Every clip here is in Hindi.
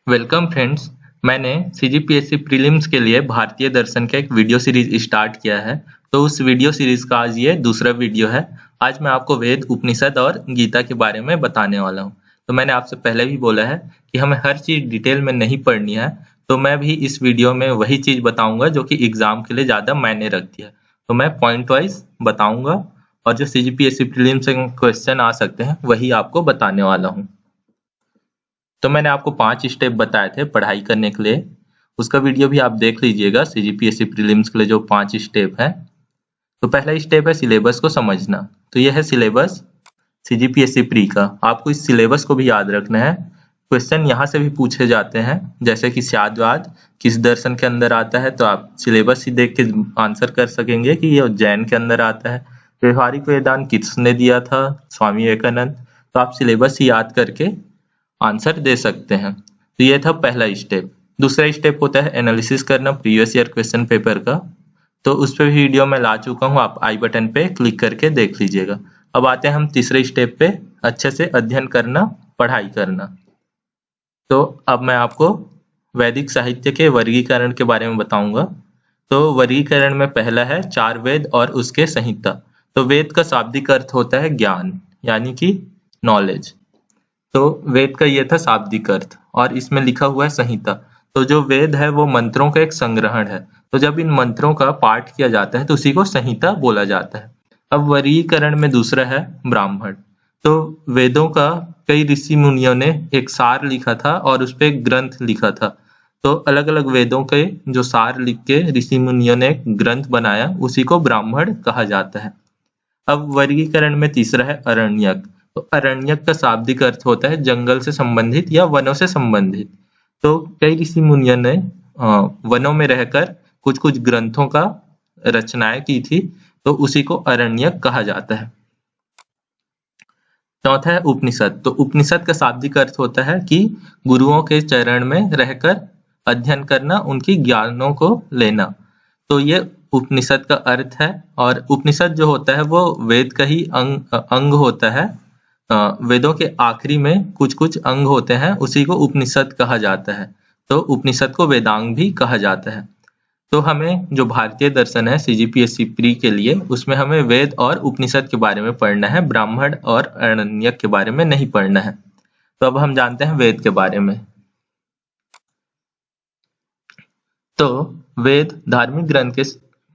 Welcome friends. मैंने सीजीपीएससी प्रीलिम्स के लिए भारतीय दर्शन का एक वीडियो सीरीज स्टार्ट किया है। तो उस वीडियो सीरीज का आज ये दूसरा वीडियो है। आज मैं आपको वेद, उपनिषद और गीता के बारे में बताने वाला हूँ। तो मैंने आपसे पहले भी बोला है कि हमें हर चीज़ डिटेल में नहीं पढ़नी है, तो मैं भी इस वीडियो में वही चीज़ बताऊँगा जो कि एग्ज़ाम के लिए ज़्यादा मायने रखती है। तो मैं पॉइंट वाइज बताऊँगा और जो सीजीपीएससी प्रीलिम्स से क्वेश्चन आ सकते हैं वही आपको बताने वाला हूँ। तो मैंने आपको 5 स्टेप बताए थे पढ़ाई करने के लिए, उसका वीडियो भी आप देख लीजिएगा। सीजीपीएससी प्रीलिम्स के लिए जो 5 स्टेप हैं। तो पहला स्टेप है सिलेबस को समझना। तो यह है सिलेबस सीजीपीएससी प्री का। आपको इस सिलेबस को भी याद रखना है। क्वेश्चन यहाँ से भी पूछे जाते हैं, जैसे कि स्याद्वाद किस दर्शन के अंदर आता है, तो आप सिलेबस ही देख के आंसर कर सकेंगे कि ये जैन के अंदर आता है। व्यवहारिक वेदांत किसने दिया था? स्वामी विवेकानंद। तो आप सिलेबस ही याद करके आंसर दे सकते हैं। तो ये था पहला स्टेप। दूसरा स्टेप होता है एनालिसिस करना प्रीवियस ईयर क्वेश्चन पेपर का। तो उस पर भी वीडियो मैं ला चुका हूँ, आप आई बटन पे क्लिक करके देख लीजिएगा। अब आते हैं हम तीसरे स्टेप पे, अच्छे से अध्ययन करना, पढ़ाई करना। तो अब मैं आपको वैदिक साहित्य के वर्गीकरण के बारे में बताऊंगा। तो वर्गीकरण में पहला है 4 वेद और उसके संहिता। तो वेद का शाब्दिक अर्थ होता है ज्ञान, यानी कि नॉलेज। तो वेद का ये था शाब्दिक अर्थ, और इसमें लिखा हुआ है संहिता। तो जो वेद है वो मंत्रों का एक संग्रहण है। तो जब इन मंत्रों का पाठ किया जाता है तो उसी को संहिता बोला जाता है। अब वर्गीकरण में दूसरा है ब्राह्मण। तो वेदों का कई ऋषि मुनियों ने एक सार लिखा था और उस पर एक ग्रंथ लिखा था। तो अलग अलग वेदों के जो सार लिख के ऋषि मुनियों ने एक ग्रंथ बनाया, उसी को ब्राह्मण कहा जाता है। अब वर्गीकरण में तीसरा है अरण्यक। तो अरण्यक का शाब्दिक अर्थ होता है जंगल से संबंधित या वनों से संबंधित। तो कई ऋषि मुनियों ने वनों में रहकर कुछ कुछ ग्रंथों का रचनाएं की थी, तो उसी को अरण्यक कहा जाता है। चौथा है उपनिषद। तो उपनिषद का शाब्दिक अर्थ होता है कि गुरुओं के चरण में रहकर अध्ययन करना, उनकी ज्ञानों को लेना। तो ये उपनिषद का अर्थ है। और उपनिषद जो होता है वो वेद का ही अंग होता है। वेदों के आखिरी में कुछ कुछ अंग होते हैं, उसी को उपनिषद कहा जाता है। तो उपनिषद को वेदांग भी कहा जाता है। तो हमें जो भारतीय दर्शन है सीजीपीएससी प्री के लिए, उसमें हमें वेद और उपनिषद के बारे में पढ़ना है, ब्राह्मण और अरण्यक के बारे में नहीं पढ़ना है। तो अब हम जानते हैं वेद के बारे में। तो वेद धार्मिक ग्रंथ के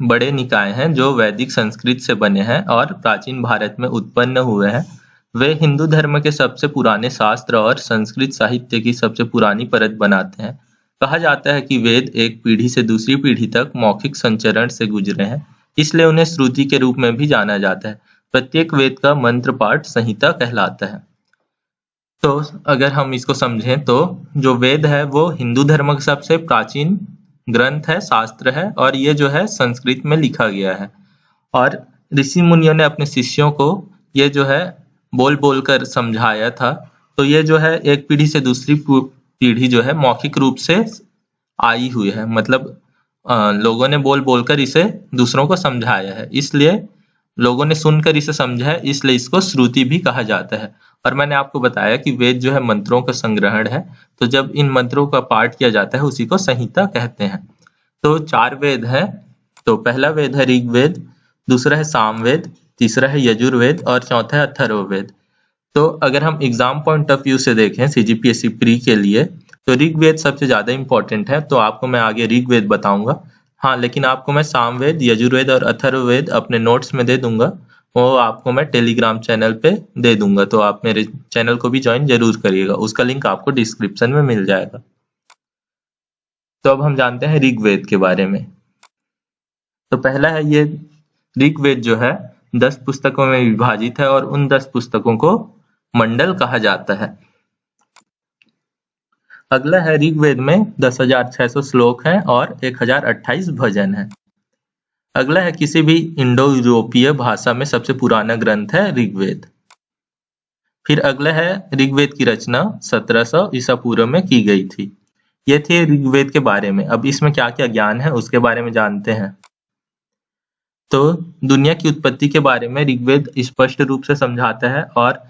बड़े निकाय हैं जो वैदिक संस्कृत से बने हैं और प्राचीन भारत में उत्पन्न हुए हैं। वे हिंदू धर्म के सबसे पुराने शास्त्र और संस्कृत साहित्य की सबसे पुरानी परत बनाते हैं। कहा जाता है कि वेद एक पीढ़ी से दूसरी पीढ़ी तक मौखिक संचरण से गुजरे हैं, इसलिए उन्हें श्रुति के रूप में भी जाना जाता है। प्रत्येक वेद का मंत्र पाठ संहिता कहलाता है। तो अगर हम इसको समझें तो जो वेद है वो हिंदू धर्म का सबसे प्राचीन ग्रंथ है, शास्त्र है, और ये जो है संस्कृत में लिखा गया है। और ऋषि मुनियों ने अपने शिष्यों को ये जो है बोल बोल कर समझाया था। तो ये जो है एक पीढ़ी से दूसरी पीढ़ी जो है मौखिक रूप से आई हुई है, मतलब लोगों ने बोल बोलकर इसे दूसरों को समझाया है, इसलिए लोगों ने सुनकर इसे समझा है, इसलिए इसको श्रुति भी कहा जाता है। और मैंने आपको बताया कि वेद जो है मंत्रों का संग्रहण है। तो जब इन मंत्रों का पाठ किया जाता है उसी को संहिता कहते हैं। तो 4 वेद हैं। तो पहला वेद है ऋग्वेद, दूसरा है सामवेद, तीसरा है यजुर्वेद और चौथा है अथर्ववेद। तो अगर हम एग्जाम पॉइंट ऑफ व्यू से देखें सीजीपीएससी प्री के लिए, तो ऋग्वेद सबसे ज्यादा इंपॉर्टेंट है। तो आपको मैं आगे ऋग्वेद बताऊंगा। हाँ, लेकिन आपको मैं सामवेद, यजुर्वेद और अथर्ववेद अपने नोट्स में दे दूंगा। वो आपको मैं टेलीग्राम चैनल पे दे दूंगा, तो आप मेरे चैनल को भी ज्वाइन जरूर करिएगा। उसका लिंक आपको डिस्क्रिप्शन में मिल जाएगा। तो अब हम जानते हैं ऋग्वेद के बारे में। तो पहला है ये ऋग्वेद जो है 10 पुस्तकों में विभाजित है और उन 10 पुस्तकों को मंडल कहा जाता है। अगला है ऋग्वेद में 10,600 श्लोक हैं और 1028 भजन हैं। अगला है किसी भी इंडो यूरोपीय भाषा में सबसे पुराना ग्रंथ है ऋग्वेद। फिर अगला है ऋग्वेद की रचना 1700 ईसा पूर्व में की गई थी। ये थे ऋग्वेद के बारे में। अब इसमें क्या क्या ज्ञान है उसके बारे में जानते हैं। तो दुनिया की उत्पत्ति के बारे में ऋग्वेद स्पष्ट रूप से समझाता है, और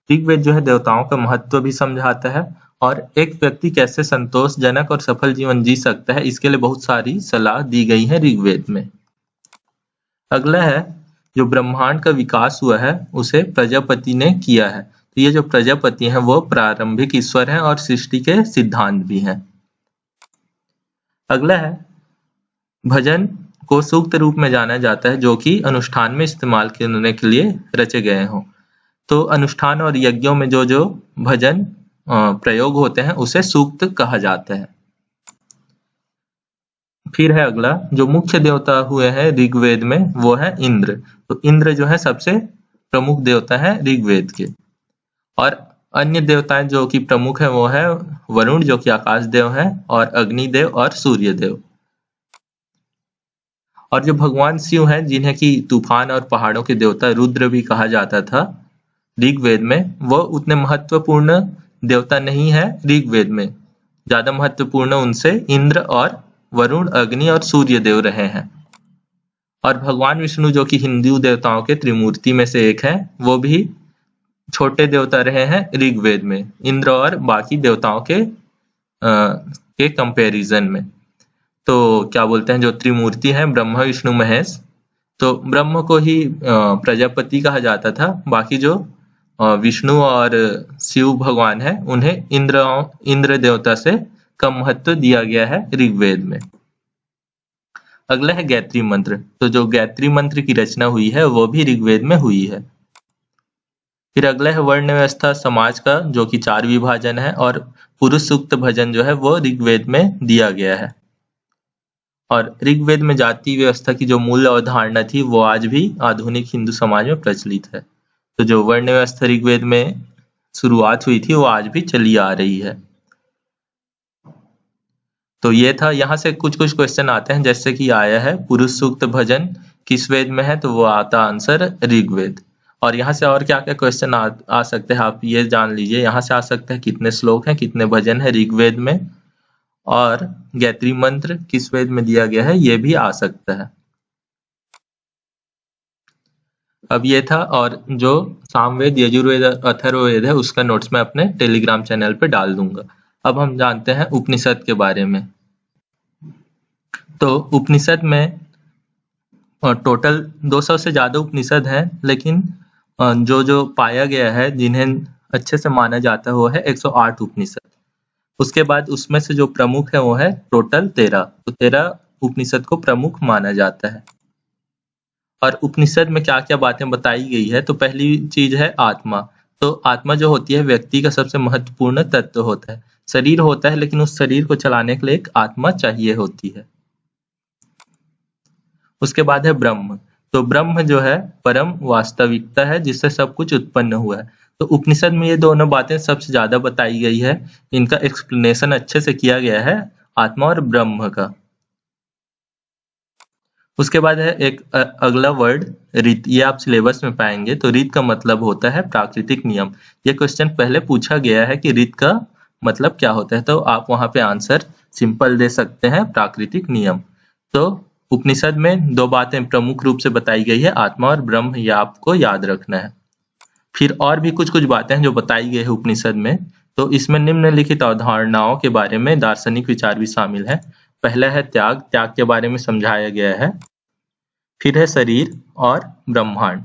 ऋग्वेद जो है देवताओं का महत्व भी समझाता है और एक व्यक्ति कैसे संतोषजनक और सफल जीवन जी सकता है, इसके लिए बहुत सारी सलाह दी गई है ऋग्वेद में। अगला है, जो ब्रह्मांड का विकास हुआ है उसे प्रजापति ने किया है। तो ये जो प्रजापति हैं वो प्रारंभिक ईश्वर हैं और सृष्टि के सिद्धांत भी हैं। अगला है, भजन को सूक्त रूप में जाना जाता है जो कि अनुष्ठान में इस्तेमाल करने के लिए रचे गए हों। तो अनुष्ठान और यज्ञों में जो जो भजन प्रयोग होते हैं उसे सूक्त कहा जाता है। फिर है अगला, जो मुख्य देवता हुए हैं ऋग्वेद में वो है इंद्र। तो इंद्र जो है सबसे प्रमुख देवता है ऋग्वेद के। और अन्य देवताएं जो कि प्रमुख है वो है वरुण जो कि आकाश देव है, और अग्निदेव और सूर्य देव। और जो भगवान शिव हैं जिन्हें कि तूफान और पहाड़ों के देवता रुद्र भी कहा जाता था ऋग्वेद में, वो उतने महत्वपूर्ण देवता नहीं है ऋग्वेद में। ज्यादा महत्वपूर्ण उनसे इंद्र और वरुण, अग्नि और सूर्य देव रहे हैं। और भगवान विष्णु जो कि हिंदू देवताओं के त्रिमूर्ति में से एक है, वो भी छोटे देवता रहे हैं ऋग्वेद में इंद्र और बाकी देवताओं के कंपैरिजन में। तो क्या बोलते हैं, जो त्रिमूर्ति हैं ब्रह्मा विष्णु महेश, तो ब्रह्म को ही प्रजापति कहा जाता था, बाकी जो विष्णु और शिव भगवान है उन्हें इंद्र देवता से कम महत्व दिया गया है ऋग्वेद में। अगला है गायत्री मंत्र। तो जो गायत्री मंत्र की रचना हुई है वो भी ऋग्वेद में हुई है। फिर अगला है वर्ण व्यवस्था समाज का, जो कि 4 विभाजन है, और पुरुष सूक्त भजन जो है वो ऋग्वेद में दिया गया है। और ऋग्वेद में जाति व्यवस्था की जो मूल अवधारणा थी वो आज भी आधुनिक हिंदू समाज में प्रचलित है। तो जो वर्ण व्यवस्था ऋग्वेद में शुरुआत हुई थी वो आज भी चली आ रही है। तो ये था, यहाँ से कुछ कुछ क्वेश्चन आते हैं, जैसे कि आया है पुरुष सूक्त भजन किस वेद में है, तो वो आता आंसर ऋग्वेद। और यहाँ से और क्या क्या क्वेश्चन आ सकते हैं आप ये जान लीजिए। यहाँ से आ सकते हैं कितने श्लोक हैं, कितने भजन है ऋग्वेद में, और गायत्री मंत्र किस वेद में दिया गया है ये भी आ सकता है। अब ये था, और जो सामवेद, यजुर्वेद, अथर्ववेद है उसका नोट्स मैं अपने टेलीग्राम चैनल पे डाल दूंगा। अब हम जानते हैं उपनिषद के बारे में। तो उपनिषद में टोटल 200 से ज्यादा उपनिषद हैं, लेकिन जो जो पाया गया है जिन्हें अच्छे से माना जाता है वो है 108 उपनिषद। उसके बाद उसमें से जो प्रमुख है वो है टोटल 13। तो 13 उपनिषद को प्रमुख माना जाता है। और उपनिषद में क्या क्या बातें बताई गई है, तो पहली चीज है आत्मा। तो आत्मा जो होती है व्यक्ति का सबसे महत्वपूर्ण तत्व होता है। शरीर होता है लेकिन उस शरीर को चलाने के लिए एक आत्मा चाहिए होती है। उसके बाद है ब्रह्म। तो ब्रह्म जो है परम वास्तविकता है जिससे सब कुछ उत्पन्न हुआ है। तो उपनिषद में ये दोनों बातें सबसे ज्यादा बताई गई है, इनका एक्सप्लेनेशन अच्छे से किया गया है आत्मा और ब्रह्म का। उसके बाद है एक अगला वर्ड रीत, ये आप सिलेबस में पाएंगे। तो रीत का मतलब होता है प्राकृतिक नियम। ये क्वेश्चन पहले पूछा गया है कि रीत का मतलब क्या होता है, तो आप वहां पे आंसर सिंपल दे सकते हैं, प्राकृतिक नियम। तो उपनिषद में 2 बातें प्रमुख रूप से बताई गई है, आत्मा और ब्रह्म, ये आपको याद रखना है। फिर और भी कुछ कुछ बातें हैं जो बताई गई है उपनिषद में। तो इसमें निम्नलिखित अवधारणाओं के बारे में दार्शनिक विचार भी शामिल है। पहला है त्याग, त्याग के बारे में समझाया गया है। फिर है शरीर और ब्रह्मांड।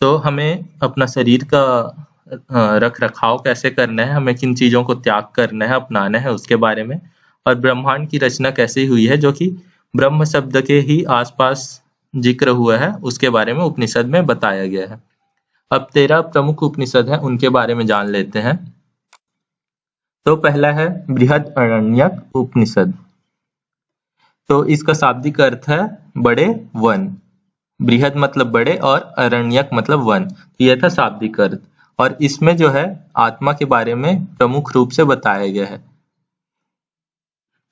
तो हमें अपना शरीर का रख रखाव कैसे करना है, हमें किन चीजों को त्याग करना है, अपनाना है, उसके बारे में। और ब्रह्मांड की रचना कैसे हुई है, जो कि ब्रह्म शब्द के ही आसपास जिक्र हुआ है, उसके बारे में उपनिषद में बताया गया है। अब 13 प्रमुख उपनिषद हैं, उनके बारे में जान लेते हैं। तो पहला है बृहदारण्यक उपनिषद। तो इसका शाब्दिक अर्थ है बड़े वन। बृहद मतलब बड़े और अरण्यक मतलब वन। तो यह था शाब्दिक अर्थ। और इसमें जो है आत्मा के बारे में प्रमुख रूप से बताया गया है।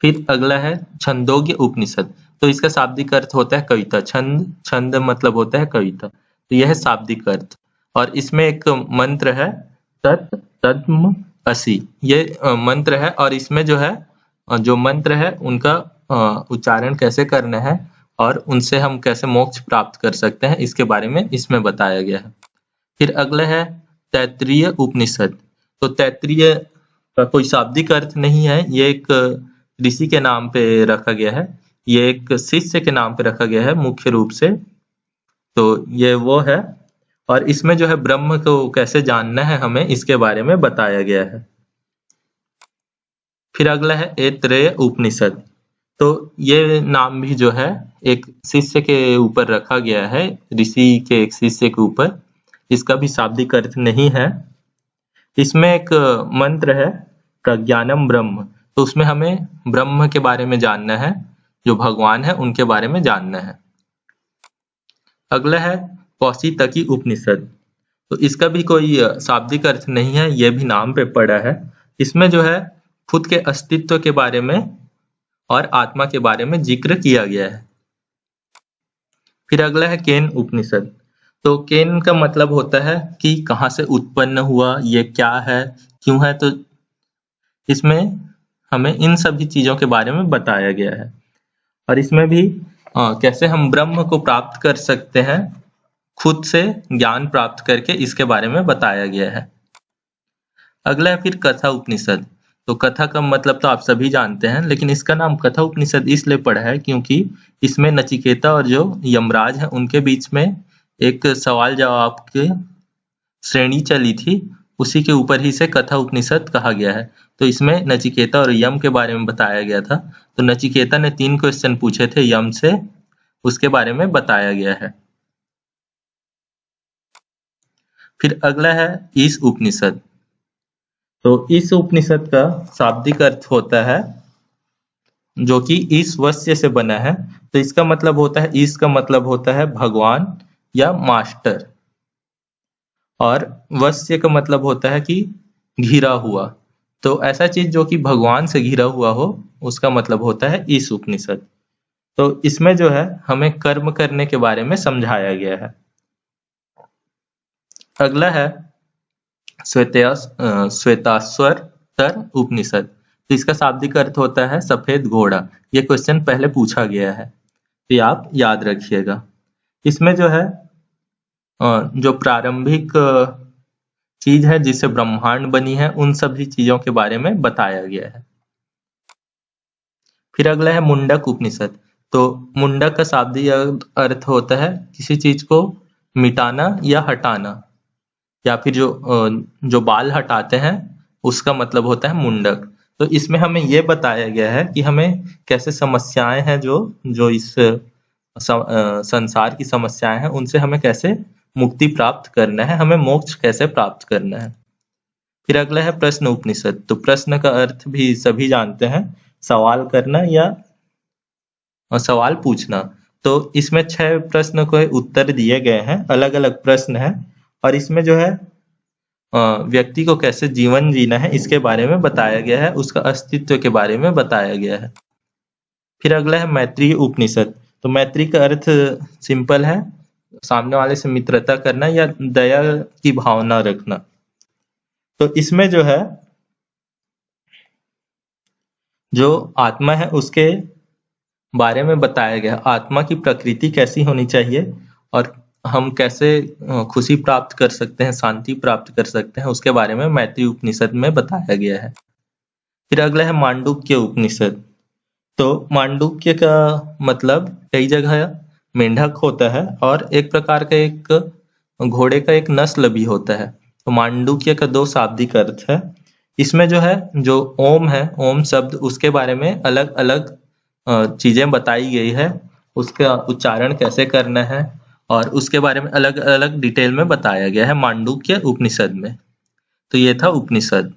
फिर अगला है छंदोग्य उपनिषद। तो इसका शाब्दिक अर्थ होता है कविता। छंद, छंद मतलब होता है कविता। तो यह है शाब्दिक अर्थ। और इसमें एक मंत्र है तत् तद्म असि, ये मंत्र है। और इसमें जो है जो मंत्र है उनका उच्चारण कैसे करना है और उनसे हम कैसे मोक्ष प्राप्त कर सकते हैं, इसके बारे में इसमें बताया गया है। फिर अगला है तैत्तिरीय उपनिषद। तो तैत्तिरीय का कोई शाब्दिक अर्थ नहीं है, ये एक ऋषि के नाम पे रखा गया है, ये एक शिष्य के नाम पे रखा गया है मुख्य रूप से। तो ये वो है, और इसमें जो है ब्रह्म को कैसे जानना है हमें, इसके बारे में बताया गया है। फिर अगला है ऐतरेय उपनिषद। तो ये नाम भी जो है एक शिष्य के ऊपर रखा गया है, ऋषि के एक शिष्य के ऊपर। इसका भी शाब्दिक अर्थ नहीं है। इसमें एक मंत्र है प्रज्ञानम ब्रह्म, तो उसमें हमें ब्रह्म के बारे में जानना है, जो भगवान है उनके बारे में जानना है। अगला है कौशितकी उपनिषद। तो इसका भी कोई शाब्दिक अर्थ नहीं है, ये भी नाम पे पड़ा है। इसमें जो है खुद के अस्तित्व के बारे में और आत्मा के बारे में जिक्र किया गया है। फिर अगला है केन उपनिषद। तो केन का मतलब होता है कि कहाँ से उत्पन्न हुआ, ये क्या है, क्यों है। तो इसमें हमें इन सभी चीजों के बारे में बताया गया है, और इसमें भी कैसे हम ब्रह्म को प्राप्त कर सकते हैं, खुद से ज्ञान प्राप्त करके, इसके बारे में बताया गया है। अगला है फिर कथा उपनिषद। तो कथा का मतलब तो आप सभी जानते हैं, लेकिन इसका नाम कथा उपनिषद इसलिए पड़ा है क्योंकि इसमें नचिकेता और जो यमराज है उनके बीच में एक सवाल जवाब की श्रेणी चली थी, उसी के ऊपर ही से कथा उपनिषद कहा गया है। तो इसमें नचिकेता और यम के बारे में बताया गया था। तो नचिकेता ने 3 क्वेश्चन पूछे थे यम से, उसके बारे में बताया गया है। फिर अगला है ईश उपनिषद। तो इस उपनिषद का शाब्दिक अर्थ होता है जो कि ईशवस्य से बना है। तो इसका मतलब होता है, ईश का मतलब होता है भगवान या मास्टर, और वस्य का मतलब होता है कि घिरा हुआ। तो ऐसा चीज जो कि भगवान से घिरा हुआ हो, उसका मतलब होता है ईश उपनिषद। तो इसमें जो है हमें कर्म करने के बारे में समझाया गया है। अगला है श्वेताश्वतर उपनिषद। तो इसका शाब्दिक अर्थ होता है सफेद घोड़ा। ये क्वेश्चन पहले पूछा गया है, तो ये आप याद रखिएगा। इसमें जो है जो प्रारंभिक चीज है जिससे ब्रह्मांड बनी है, उन सभी चीजों के बारे में बताया गया है। फिर अगला है मुंडक उपनिषद। तो मुंडक का शाब्दिक अर्थ होता है किसी चीज को मिटाना या हटाना, या फिर जो बाल हटाते हैं उसका मतलब होता है मुंडक। तो इसमें हमें यह बताया गया है कि हमें कैसे समस्याएं हैं जो इस संसार की समस्याएं हैं, उनसे हमें कैसे मुक्ति प्राप्त करना है, हमें मोक्ष कैसे प्राप्त करना है। फिर अगला है प्रश्न उपनिषद। तो प्रश्न का अर्थ भी सभी जानते हैं, सवाल करना या सवाल पूछना। तो इसमें 6 प्रश्न को उत्तर दिए गए हैं, अलग अलग प्रश्न हैं, और इसमें जो है व्यक्ति को कैसे जीवन जीना है इसके बारे में बताया गया है, उसका अस्तित्व के बारे में बताया गया है। फिर अगला है मैत्री उपनिषद। तो मैत्री का अर्थ सिंपल है, सामने वाले से मित्रता करना या दया की भावना रखना। तो इसमें जो है जो आत्मा है उसके बारे में बताया गया, आत्मा की प्रकृति कैसी होनी चाहिए और हम कैसे खुशी प्राप्त कर सकते हैं, शांति प्राप्त कर सकते हैं, उसके बारे में मैत्री उपनिषद में बताया गया है। फिर अगला है मांडुक्य उपनिषद। तो मांडुक्य का मतलब कई जगह मेंढक होता है और एक प्रकार का एक घोड़े का एक नस्ल भी होता है। तो मांडुक्य का 2 शाब्दिक अर्थ है। इसमें जो है जो ओम है, ओम शब्द, उसके बारे में अलग अलग चीजें बताई गई है, उसका उच्चारण कैसे करना है और उसके बारे में अलग अलग डिटेल में बताया गया है मांडुक्य उपनिषद में। तो ये था उपनिषद।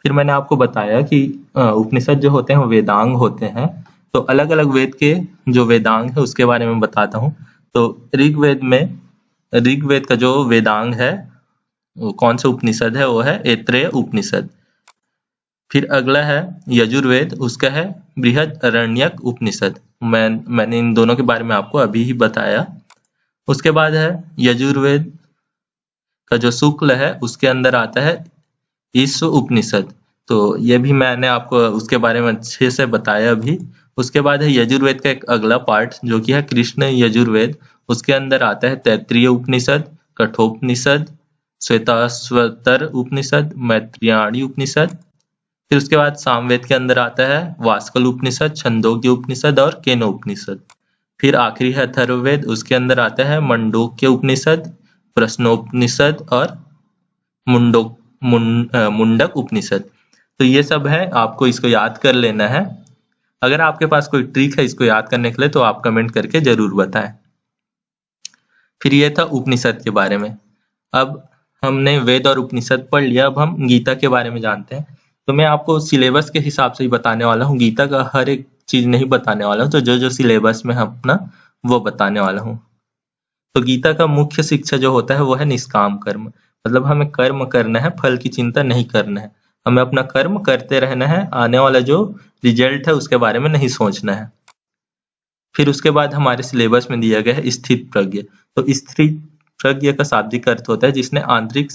फिर मैंने आपको बताया कि उपनिषद जो होते हैं वो वेदांग होते हैं। तो अलग अलग वेद के जो वेदांग है उसके बारे में बताता हूँ। तो ऋग्वेद का जो वेदांग है, वो कौन सा उपनिषद है, वो है ऐत्रेय उपनिषद। फिर अगला है यजुर्वेद, उसका है बृहदारण्यक उपनिषद। मैंने इन दोनों के बारे में आपको अभी ही बताया। उसके बाद है यजुर्वेद का जो शुक्ल है उसके अंदर आता है ईश उपनिषद। तो ये भी मैंने आपको उसके बारे में अच्छे से बताया अभी। उसके बाद है यजुर्वेद का एक अगला पार्ट जो कि है कृष्ण यजुर्वेद। उसके अंदर आता है तैत्तिरीय उपनिषद, कठोपनिषद, श्वेताश्वतर उपनिषद, मैत्रेयी उपनिषद। फिर उसके बाद सामवेद के अंदर आता है वास्कल उपनिषद, छंदोग्य उपनिषद और केनो उपनिषद। फिर आखिरी है अथर्ववेद, उसके अंदर आता है मंडूक्य उपनिषद, प्रश्नोपनिषद और मुंडक उपनिषद। तो ये सब है, आपको इसको याद कर लेना है। अगर आपके पास कोई ट्रिक है इसको याद करने के लिए तो आप कमेंट करके जरूर बताएं। फिर ये था उपनिषद के बारे में। अब हमने वेद और उपनिषद पढ़ लिया, अब हम गीता के बारे में जानते हैं। तो मैं आपको सिलेबस के हिसाब से ही बताने वाला हूँ, गीता का हर एक चीज नहीं बताने वाला हूँ। तो जो जो सिलेबस में है अपना वो बताने वाला हूँ। तो गीता का मुख्य शिक्षा जो होता है वो है निष्काम कर्म, मतलब हमें कर्म करना है, फल की चिंता नहीं करना है। हमें अपना कर्म करते रहना है, आने वाला जो रिजल्ट है उसके बारे में नहीं सोचना है। फिर उसके बाद हमारे सिलेबस में दिया गया है स्थित प्रज्ञ। तो स्थित प्रज्ञ का शाब्दिक अर्थ होता है जिसने आंतरिक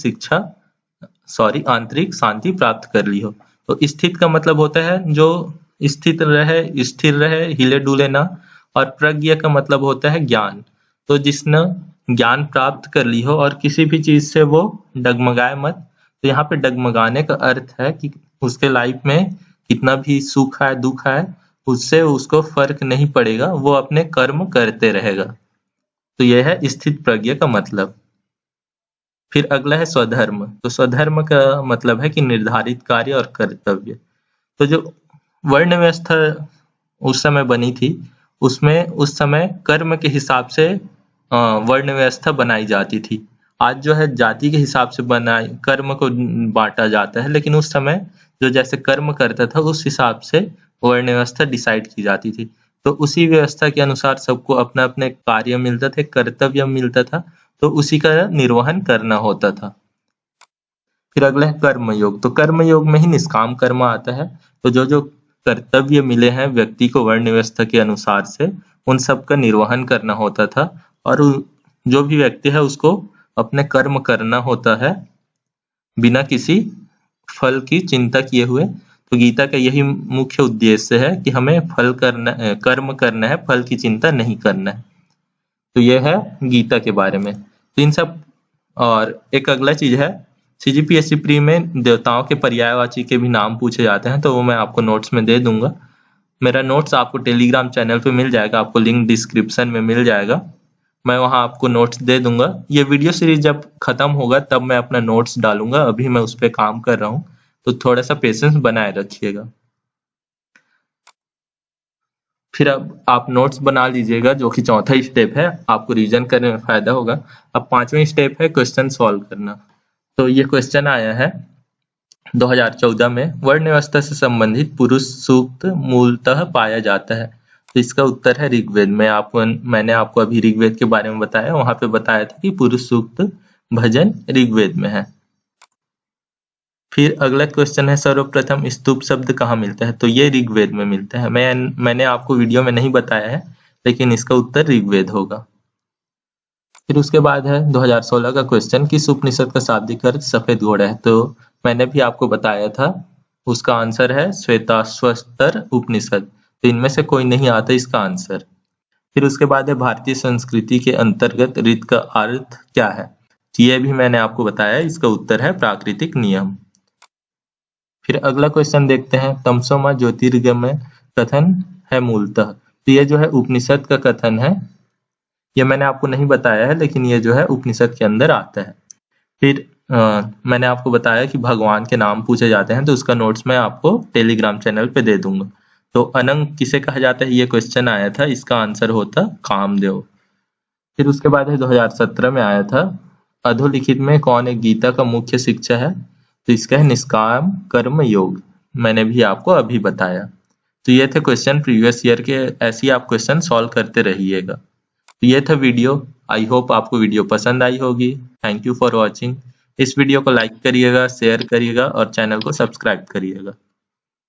शांति प्राप्त कर ली हो। तो स्थित का मतलब होता है जो स्थित रहे, स्थिर रहे, हिले डुले ना। और प्रज्ञ का मतलब होता है ज्ञान। तो जिसने ज्ञान प्राप्त कर ली हो और किसी भी चीज से वो डगमगाए मत। तो यहाँ पे डगमगाने का अर्थ है कि उसके लाइफ में कितना भी सुख है दुख है उससे उसको फर्क नहीं पड़ेगा, वो अपने कर्म करते रहेगा। तो यह है स्थित प्रज्ञ का मतलब। फिर अगला है स्वधर्म। तो स्वधर्म का मतलब है कि निर्धारित कार्य और कर्तव्य। तो जो वर्ण व्यवस्था उस समय बनी थी उसमें उस समय कर्म के हिसाब से वर्ण व्यवस्था बनाई जाती थी। आज जो है जाति के हिसाब से कर्म को बांटा जाता है, लेकिन उस समय जो जैसे कर्म करता था उस हिसाब से वर्ण व्यवस्था डिसाइड की जाती थी। तो उसी व्यवस्था के अनुसार सबको अपना अपने कार्य मिलता था, कर्तव्य मिलता था, तो उसी का निर्वहन करना होता था। फिर अगला है कर्मयोग। तो कर्मयोग में ही निष्काम कर्म आता है। तो जो जो कर्तव्य मिले हैं व्यक्ति को वर्ण व्यवस्था के अनुसार से उन सब का निर्वहन करना होता था, और जो भी व्यक्ति है उसको अपने कर्म करना होता है बिना किसी फल की चिंता किए हुए। तो गीता का यही मुख्य उद्देश्य है कि हमें कर्म करना है, फल की चिंता नहीं करना है। तो यह है गीता के बारे में। तो इन सब, और एक अगला चीज है सीजीपीएससी प्री में देवताओं के पर्यायवाची के भी नाम पूछे जाते हैं, तो वो मैं आपको नोट्स में दे दूंगा। मेरा नोट्स आपको टेलीग्राम चैनल पे मिल जाएगा, आपको लिंक डिस्क्रिप्शन में मिल जाएगा, मैं वहां आपको नोट्स दे दूंगा। ये वीडियो सीरीज जब खत्म होगा तब मैं अपना नोट्स डालूंगा, अभी मैं उस पर काम कर रहा हूँ, तो थोड़ा सा पेशेंस बनाए रखिएगा। फिर अब आप नोट्स बना लीजिएगा, जो कि चौथा स्टेप है, आपको रिवीजन करने में फायदा होगा। अब पांचवें स्टेप है क्वेश्चन सॉल्व करना। तो ये क्वेश्चन आया है 2014 में, वर्ण व्यवस्था से संबंधित पुरुष सूक्त मूलतः पाया जाता है। तो इसका उत्तर है ऋग्वेद में। मैंने आपको अभी ऋग्वेद के बारे में बताया, वहां पे बताया था कि पुरुष सूक्त भजन ऋग्वेद में है। फिर अगला क्वेश्चन है सर्वप्रथम स्तूप शब्द कहाँ मिलता है। तो ये ऋग्वेद में मिलता है। मैंने आपको वीडियो में नहीं बताया है, लेकिन इसका उत्तर ऋग्वेद होगा। फिर उसके बाद है 2016 का क्वेश्चन, किस उपनिषद का शाब्दिक अर्थ सफेद घोड़ा है। तो मैंने भी आपको बताया था, उसका आंसर है श्वेताश्वतर उपनिषद। तो इनमें से कोई नहीं आता इसका आंसर। फिर उसके बाद है भारतीय संस्कृति के अंतर्गत ऋत का अर्थ क्या है। ये भी मैंने आपको बताया, इसका उत्तर है प्राकृतिक नियम। फिर अगला क्वेश्चन देखते हैं, तमसोमा ज्योतिर्गमय कथन है मूलतः। तो ये जो है उपनिषद का कथन है, ये मैंने आपको नहीं बताया है, लेकिन ये जो है उपनिषद के अंदर आता है। फिर मैंने आपको बताया कि भगवान के नाम पूछे जाते हैं, तो उसका नोट्स मैं आपको टेलीग्राम चैनल पे दे दूंगा। तो अनंग किसे कहा जाता है, ये क्वेश्चन आया था, इसका आंसर होता कामदेव। फिर उसके बाद है 2017 में आया था, अधोलिखित में कौन एक गीता का मुख्य शिक्षा है। तो इसका है निष्काम कर्म योग। मैंने भी आपको अभी बताया। तो ये थे क्वेश्चन प्रीवियस ईयर के, ऐसे ही आप क्वेश्चन सॉल्व करते रहिएगा। तो ये था वीडियो। आई होप आपको वीडियो पसंद आई होगी। Thank you for watching. इस वीडियो को लाइक करिएगा, शेयर करिएगा और चैनल को सब्सक्राइब करिएगा।